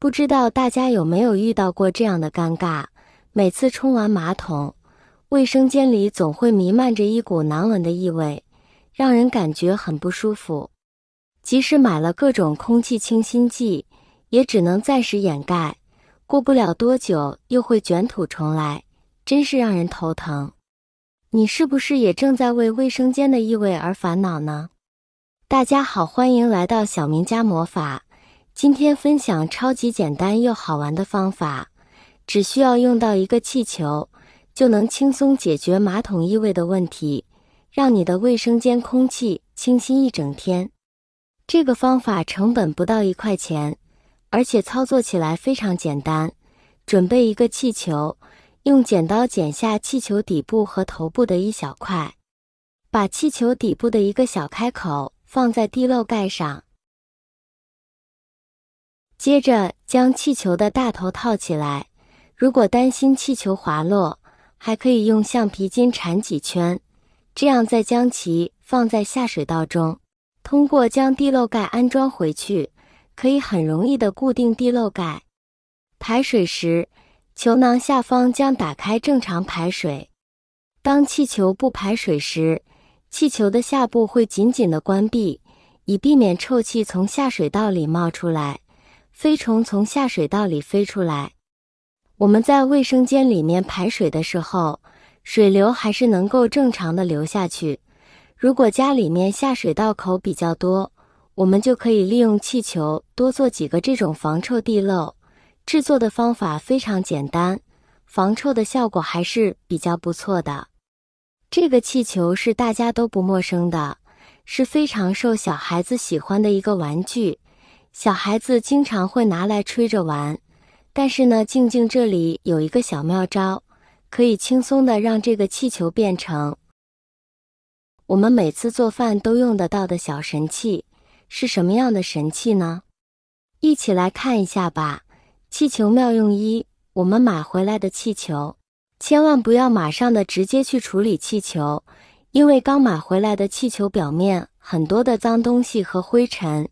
不知道大家有没有遇到过这样的尴尬，每次冲完马桶，卫生间里总会弥漫着一股难闻的异味，让人感觉很不舒服。即使买了各种空气清新剂，也只能暂时掩盖，过不了多久又会卷土重来，真是让人头疼。你是不是也正在为卫生间的异味而烦恼呢？大家好，欢迎来到小明家魔法。今天分享超级简单又好玩的方法，只需要用到一个气球，就能轻松解决马桶异味的问题，让你的卫生间空气清新一整天。这个方法成本不到1块钱，而且操作起来非常简单。准备一个气球，用剪刀剪下气球底部和头部的一小块，把气球底部的一个小开口放在地漏盖上。接着将气球的大头套起来，如果担心气球滑落，还可以用橡皮筋缠几圈，这样再将其放在下水道中。通过将地漏盖安装回去，可以很容易地固定地漏盖。排水时，球囊下方将打开正常排水。当气球不排水时，气球的下部会紧紧地关闭，以避免臭气从下水道里冒出来，飞虫从下水道里飞出来。我们在卫生间里面排水的时候，水流还是能够正常的流下去。如果家里面下水道口比较多，我们就可以利用气球多做几个这种防臭地漏。制作的方法非常简单，防臭的效果还是比较不错的。这个气球是大家都不陌生的，是非常受小孩子喜欢的一个玩具。小孩子经常会拿来吹着玩，但是呢，静静这里有一个小妙招，可以轻松的让这个气球变成我们每次做饭都用得到的小神器。是什么样的神器呢？一起来看一下吧。气球妙用1，我们买回来的气球，千万不要马上的直接去处理气球，因为刚买回来的气球表面很多的脏东西和灰尘，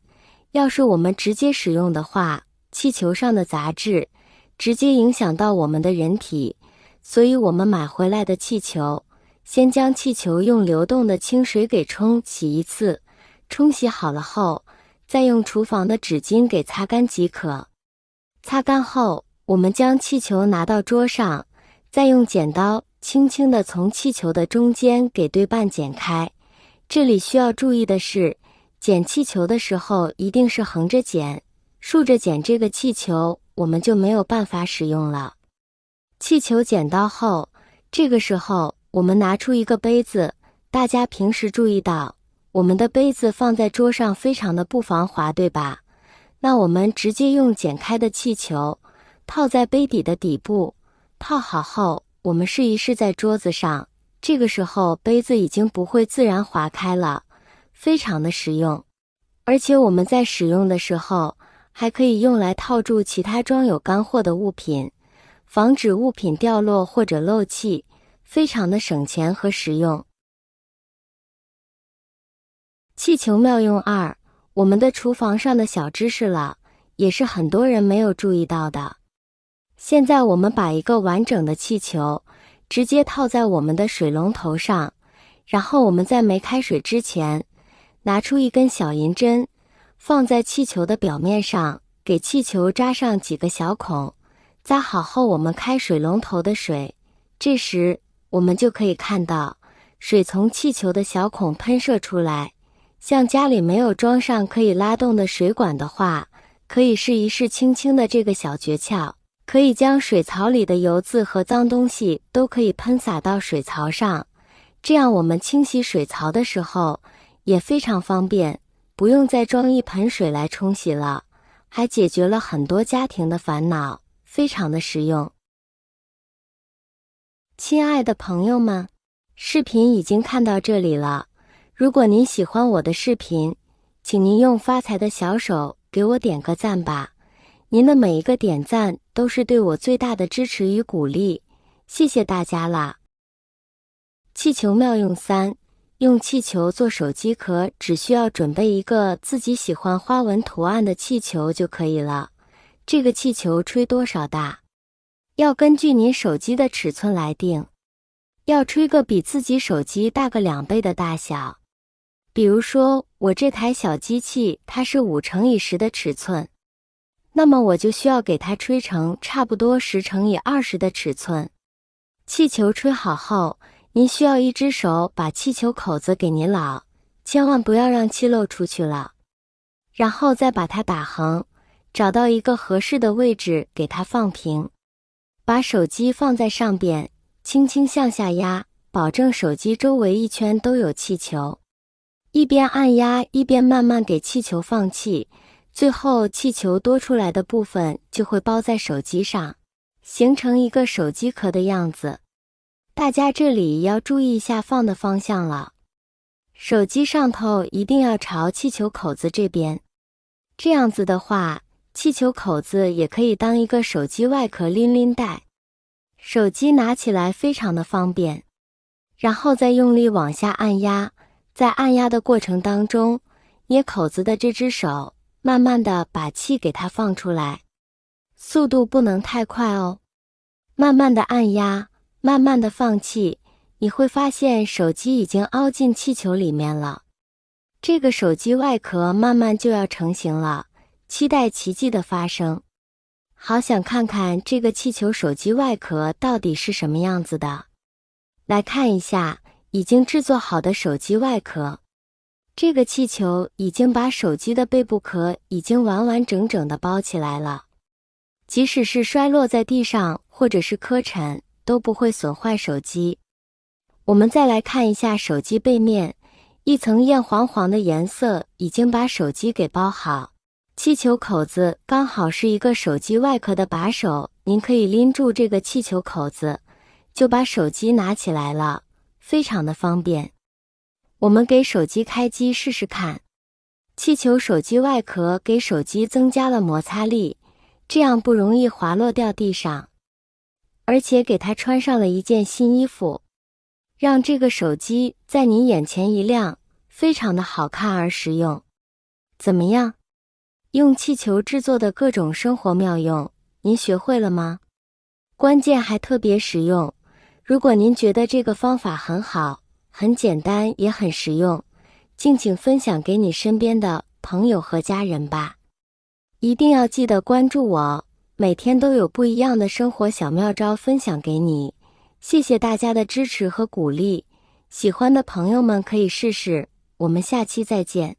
要是我们直接使用的话，气球上的杂质直接影响到我们的人体，所以我们买回来的气球，先将气球用流动的清水给冲洗一次，冲洗好了后，再用厨房的纸巾给擦干即可。擦干后，我们将气球拿到桌上，再用剪刀轻轻地从气球的中间给对半剪开。这里需要注意的是，剪气球的时候一定是横着剪，竖着剪这个气球我们就没有办法使用了。气球剪到后，这个时候我们拿出一个杯子，大家平时注意到，我们的杯子放在桌上非常的不防滑，对吧？那我们直接用剪开的气球套在杯底的底部，套好后，我们试一试在桌子上，这个时候杯子已经不会自然滑开了，非常的实用。而且我们在使用的时候，还可以用来套住其他装有干货的物品，防止物品掉落或者漏气，非常的省钱和实用。气球妙用2，我们的厨房上的小知识了，也是很多人没有注意到的。现在我们把一个完整的气球直接套在我们的水龙头上，然后我们在没开水之前，拿出一根小银针，放在气球的表面上，给气球扎上几个小孔。扎好后，我们开水龙头的水，这时我们就可以看到水从气球的小孔喷射出来。像家里没有装上可以拉动的水管的话，可以试一试轻轻的这个小诀窍，可以将水槽里的油渍和脏东西都可以喷洒到水槽上，这样我们清洗水槽的时候也非常方便，不用再装一盆水来冲洗了，还解决了很多家庭的烦恼，非常的实用。亲爱的朋友们，视频已经看到这里了。如果您喜欢我的视频，请您用发财的小手给我点个赞吧。您的每一个点赞都是对我最大的支持与鼓励，谢谢大家啦。气球妙用3，用气球做手机壳，只需要准备一个自己喜欢花纹图案的气球就可以了。这个气球吹多少大，要根据您手机的尺寸来定，要吹个比自己手机大个2倍的大小。比如说我这台小机器它是5×10的尺寸，那么我就需要给它吹成差不多10×20的尺寸。气球吹好后，您需要一只手把气球口子给拧牢，千万不要让气漏出去了。然后再把它打横，找到一个合适的位置给它放平。把手机放在上边，轻轻向下压，保证手机周围一圈都有气球。一边按压一边慢慢给气球放气，最后气球多出来的部分就会包在手机上，形成一个手机壳的样子。大家这里要注意一下放的方向了，手机上头一定要朝气球口子这边。这样子的话，气球口子也可以当一个手机外壳拎带，手机拿起来非常的方便。然后再用力往下按压，在按压的过程当中，捏口子的这只手慢慢的把气给它放出来，速度不能太快哦。慢慢的按压，慢慢的放气，你会发现手机已经凹进气球里面了。这个手机外壳慢慢就要成型了，期待奇迹的发生。好想看看这个气球手机外壳到底是什么样子的。来看一下已经制作好的手机外壳。这个气球已经把手机的背部壳已经完完整整的包起来了，即使是摔落在地上或者是磕尘都不会损坏手机。我们再来看一下手机背面，一层艳黄黄的颜色已经把手机给包好，气球口子刚好是一个手机外壳的把手，您可以拎住这个气球口子，就把手机拿起来了，非常的方便。我们给手机开机试试看。气球手机外壳给手机增加了摩擦力，这样不容易滑落掉地上，而且给它穿上了一件新衣服，让这个手机在您眼前一亮，非常的好看而实用。怎么样？用气球制作的各种生活妙用，您学会了吗？关键还特别实用。如果您觉得这个方法很好，很简单，也很实用，敬请分享给你身边的朋友和家人吧。一定要记得关注我，每天都有不一样的生活小妙招分享给你。谢谢大家的支持和鼓励，喜欢的朋友们可以试试，我们下期再见。